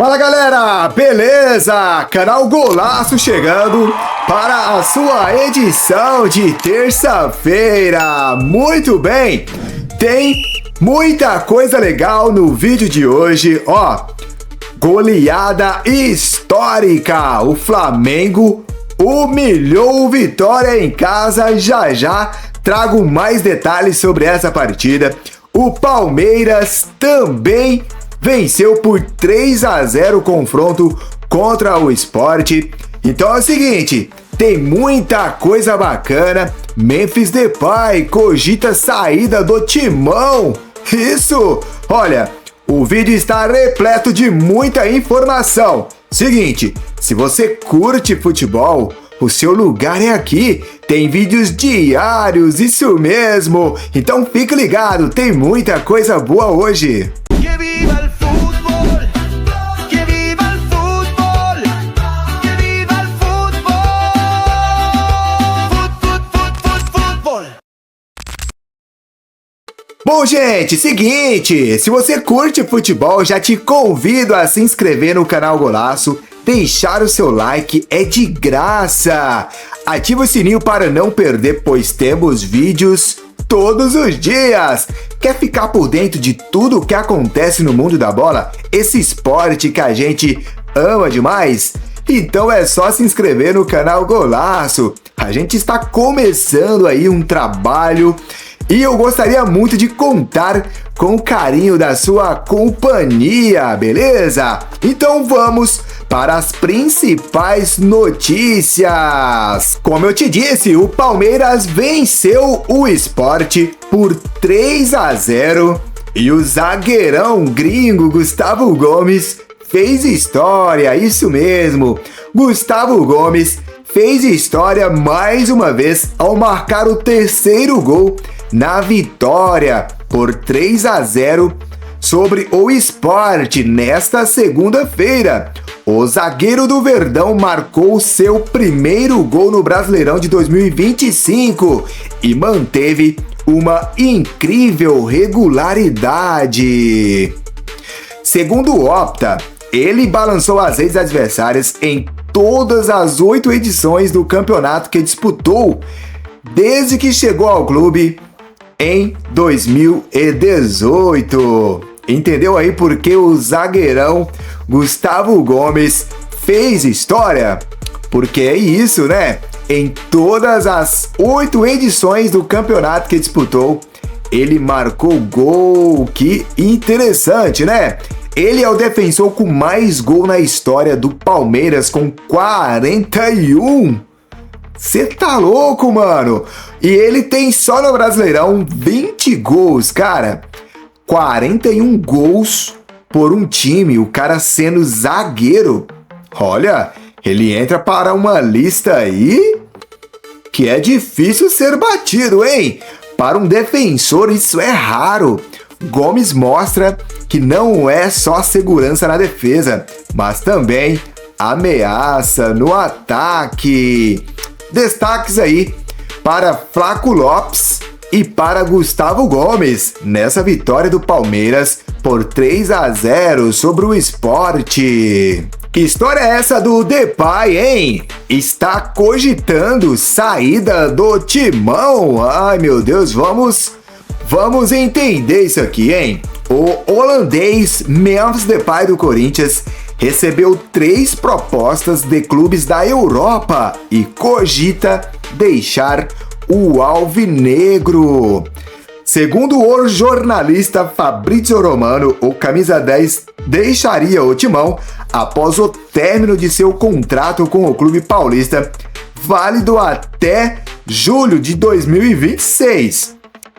Fala galera, beleza? Canal Golaço chegando para a sua edição de terça-feira. Muito bem, tem muita coisa legal no vídeo de hoje, ó. Goleada histórica, o Flamengo humilhou o Vitória em casa. Já trago mais detalhes sobre essa partida. O Palmeiras também venceu por 3-0 o confronto contra o Sport. Então é o seguinte, tem muita coisa bacana. Memphis Depay cogita saída do Timão. Isso! Olha, o vídeo está repleto de muita informação. Seguinte, se você curte futebol, o seu lugar é aqui. Tem vídeos diários, isso mesmo. Então fique ligado, tem muita coisa boa hoje. Bom, gente, seguinte, se você curte futebol, já te convido a se inscrever no canal Golaço, deixar o seu like, é de graça. Ativa o sininho para não perder, pois temos vídeos todos os dias. Quer ficar por dentro de tudo o que acontece no mundo da bola? Esse esporte que a gente ama demais? Então é só se inscrever no canal Golaço. A gente está começando aí um trabalho e eu gostaria muito de contar com o carinho da sua companhia, beleza? Então vamos para as principais notícias. Como eu te disse, o Palmeiras venceu o Sport por 3-0 e o zagueirão gringo Gustavo Gomes fez história, isso mesmo. Gustavo Gomes fez história mais uma vez ao marcar o terceiro gol na vitória por 3-0 sobre o Sport nesta segunda-feira. O zagueiro do Verdão marcou seu primeiro gol no Brasileirão de 2025 e manteve uma incrível regularidade. Segundo o Opta, ele balançou as redes adversárias em todas as 8 edições do campeonato que disputou desde que chegou ao clube em 2018. Entendeu aí por que o zagueirão Gustavo Gomes fez história? Porque é isso, né? Em todas as 8 edições do campeonato que disputou, ele marcou gol. Que interessante, né? Ele é o defensor com mais gol na história do Palmeiras, com 41. Cê tá louco, mano? E ele tem só no Brasileirão 20 gols, cara. 41 gols por um time, o cara sendo zagueiro. Olha, ele entra para uma lista aí que é difícil ser batido, hein? Para um defensor isso é raro. Gomes mostra que não é só segurança na defesa, mas também ameaça no ataque. Destaques aí para Flaco Lopes e para Gustavo Gomes nessa vitória do Palmeiras por 3-0 sobre o Sport. Que história é essa do Depay, hein? Está cogitando saída do Timão. Ai, meu Deus, vamos entender isso aqui, hein? O holandês Memphis Depay do Corinthians recebeu 3 propostas de clubes da Europa e cogita deixar o alvinegro. Segundo o jornalista Fabrizio Romano, o camisa 10 deixaria o Timão após o término de seu contrato com o clube paulista, válido até julho de 2026.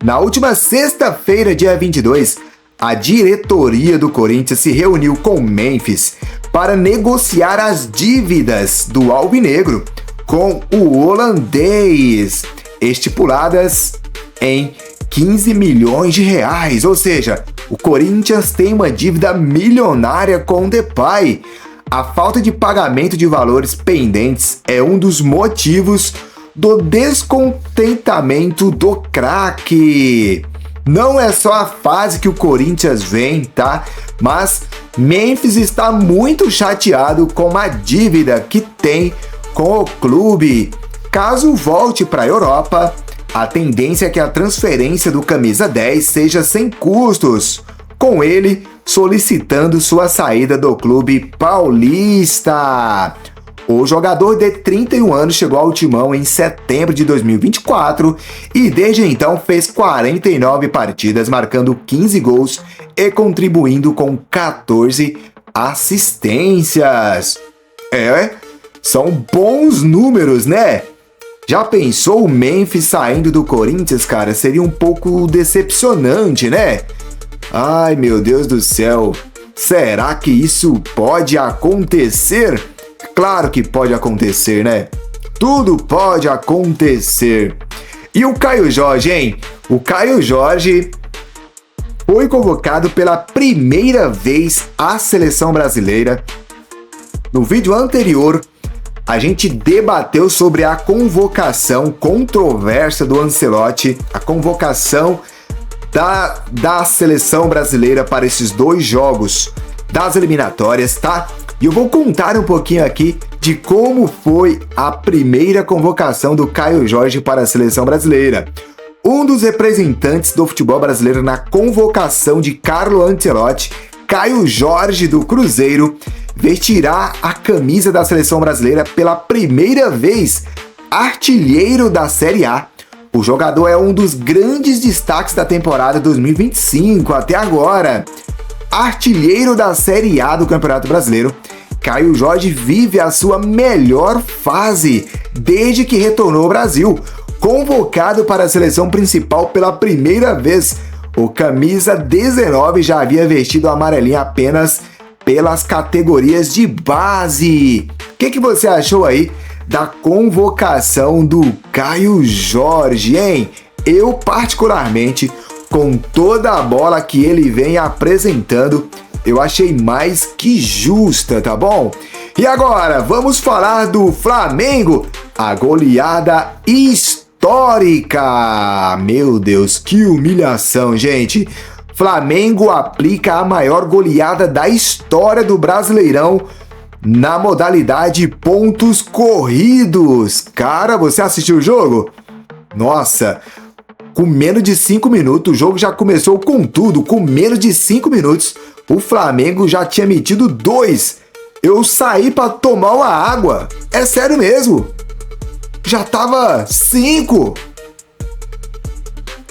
Na última sexta-feira, dia 22, a diretoria do Corinthians se reuniu com Memphis para negociar as dívidas do alvinegro com o holandês, estipuladas em 15 milhões de reais, ou seja, o Corinthians tem uma dívida milionária com o Depay. A falta de pagamento de valores pendentes é um dos motivos do descontentamento do craque. Não é só a fase que o Corinthians vem, tá? Mas Memphis está muito chateado com a dívida que tem com o clube. Caso volte para a Europa, a tendência é que a transferência do camisa 10 seja sem custos, com ele solicitando sua saída do clube paulista. O jogador de 31 anos chegou ao Timão em setembro de 2024 e desde então fez 49 partidas, marcando 15 gols e contribuindo com 14 assistências. São bons números, né? Já pensou o Memphis saindo do Corinthians, cara? Seria um pouco decepcionante, né? Ai, meu Deus do céu. Será que isso pode acontecer? Claro que pode acontecer, né? Tudo pode acontecer. E o Caio Jorge, hein? O Caio Jorge foi convocado pela primeira vez à seleção brasileira. No vídeo anterior, a gente debateu sobre a convocação controversa do Ancelotti, a convocação da seleção brasileira para esses 2 jogos das eliminatórias, tá? E eu vou contar um pouquinho aqui de como foi a primeira convocação do Caio Jorge para a seleção brasileira. Um dos representantes do futebol brasileiro na convocação de Carlo Ancelotti, Caio Jorge do Cruzeiro, vestirá a camisa da seleção brasileira pela primeira vez, artilheiro da Série A. O jogador é um dos grandes destaques da temporada 2025 até agora. Artilheiro da Série A do Campeonato Brasileiro, Caio Jorge vive a sua melhor fase desde que retornou ao Brasil. Convocado para a seleção principal pela primeira vez, o camisa 19 já havia vestido a amarelinha apenas pelas categorias de base. O que você achou aí da convocação do Caio Jorge, hein? Eu, particularmente, com toda a bola que ele vem apresentando, eu achei mais que justa, tá bom? E agora, vamos falar do Flamengo, a goleada histórica. Meu Deus, que humilhação, gente. Flamengo aplica a maior goleada da história do Brasileirão na modalidade pontos corridos. Cara, você assistiu o jogo? Nossa, com menos de 5 minutos, o jogo já começou com tudo. Com menos de 5 minutos, o Flamengo já tinha metido 2. Eu saí pra tomar uma água. É sério mesmo. Já tava 5.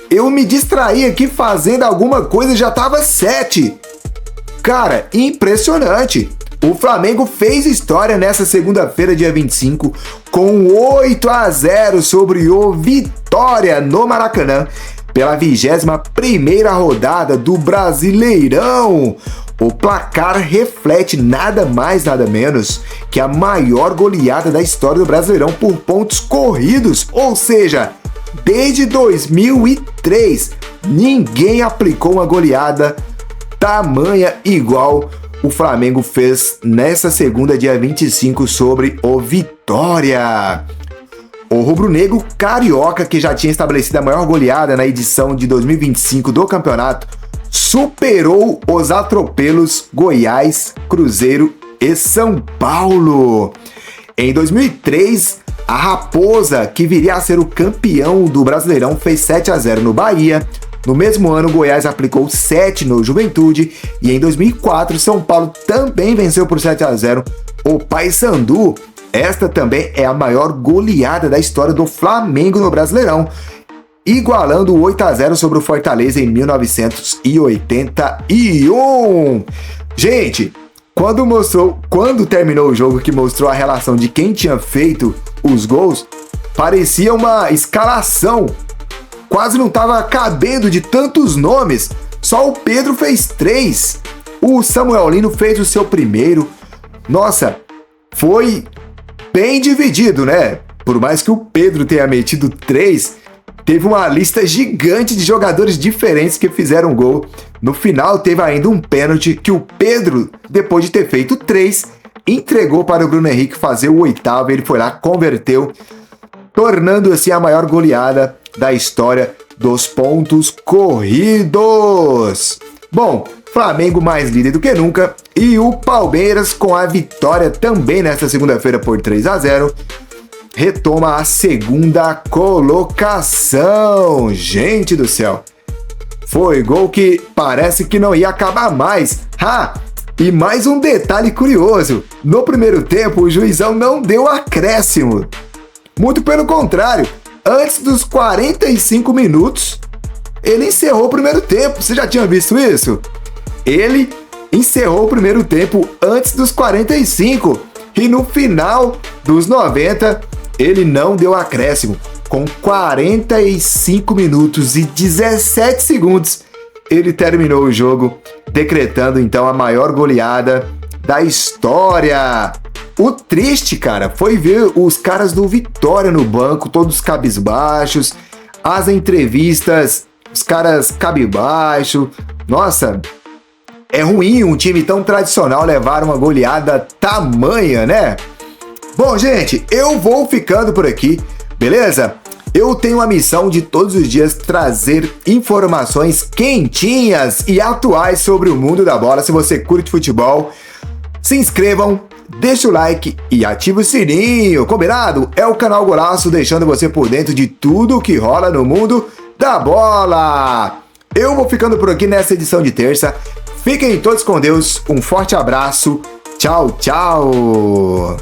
Eu me distraí aqui fazendo alguma coisa e já tava 7. Cara, impressionante. O Flamengo fez história nessa segunda-feira, dia 25, com 8-0 sobre o Vitória no Maracanã, pela 21ª rodada do Brasileirão. O placar reflete nada mais, nada menos que a maior goleada da história do Brasileirão por pontos corridos, ou seja, desde 2003, ninguém aplicou uma goleada tamanha igual o Flamengo fez nessa segunda, dia 25, sobre o Vitória. O rubro-negro carioca, que já tinha estabelecido a maior goleada na edição de 2025 do campeonato, superou os atropelos Goiás, Cruzeiro e São Paulo. Em 2003, a Raposa, que viria a ser o campeão do Brasileirão, fez 7-0 no Bahia. No mesmo ano, Goiás aplicou 7 no Juventude. E em 2004, São Paulo também venceu por 7-0 o Paysandu. Esta também é a maior goleada da história do Flamengo no Brasileirão, igualando o 8-0 sobre o Fortaleza em 1981. Gente, quando terminou o jogo, que mostrou a relação de quem tinha feito os gols, parecia uma escalação. Quase não estava cabendo de tantos nomes. Só o Pedro fez 3. O Samuel Lino fez o seu primeiro. Nossa, foi bem dividido, né? Por mais que o Pedro tenha metido 3, teve uma lista gigante de jogadores diferentes que fizeram gol. No final, teve ainda um pênalti que o Pedro, depois de ter feito 3, entregou para o Bruno Henrique fazer o 8º. Ele foi lá, converteu, tornando assim a maior goleada da história dos pontos corridos. Bom, Flamengo mais líder do que nunca e o Palmeiras com a vitória também nesta segunda-feira por 3-0 retoma a segunda colocação. Gente do céu, foi gol que parece que não ia acabar mais. E mais um detalhe curioso, no primeiro tempo o juizão não deu acréscimo. Muito pelo contrário, antes dos 45 minutos, ele encerrou o primeiro tempo. Você já tinha visto isso? Ele encerrou o primeiro tempo antes dos 45 e no final dos 90 ele não deu acréscimo. Com 45 minutos e 17 segundos, ele terminou o jogo, decretando então a maior goleada da história. O triste, cara, foi ver os caras do Vitória no banco, todos cabisbaixos, as entrevistas, os caras cabisbaixo. Nossa, é ruim um time tão tradicional levar uma goleada tamanha, né? Bom, gente, eu vou ficando por aqui, beleza? Eu tenho a missão de todos os dias trazer informações quentinhas e atuais sobre o mundo da bola. Se você curte futebol, se inscrevam, deixa o like e ativa o sininho, combinado? É o canal Golaço, deixando você por dentro de tudo que rola no mundo da bola. Eu vou ficando por aqui nessa edição de terça. Fiquem todos com Deus, um forte abraço, tchau, tchau!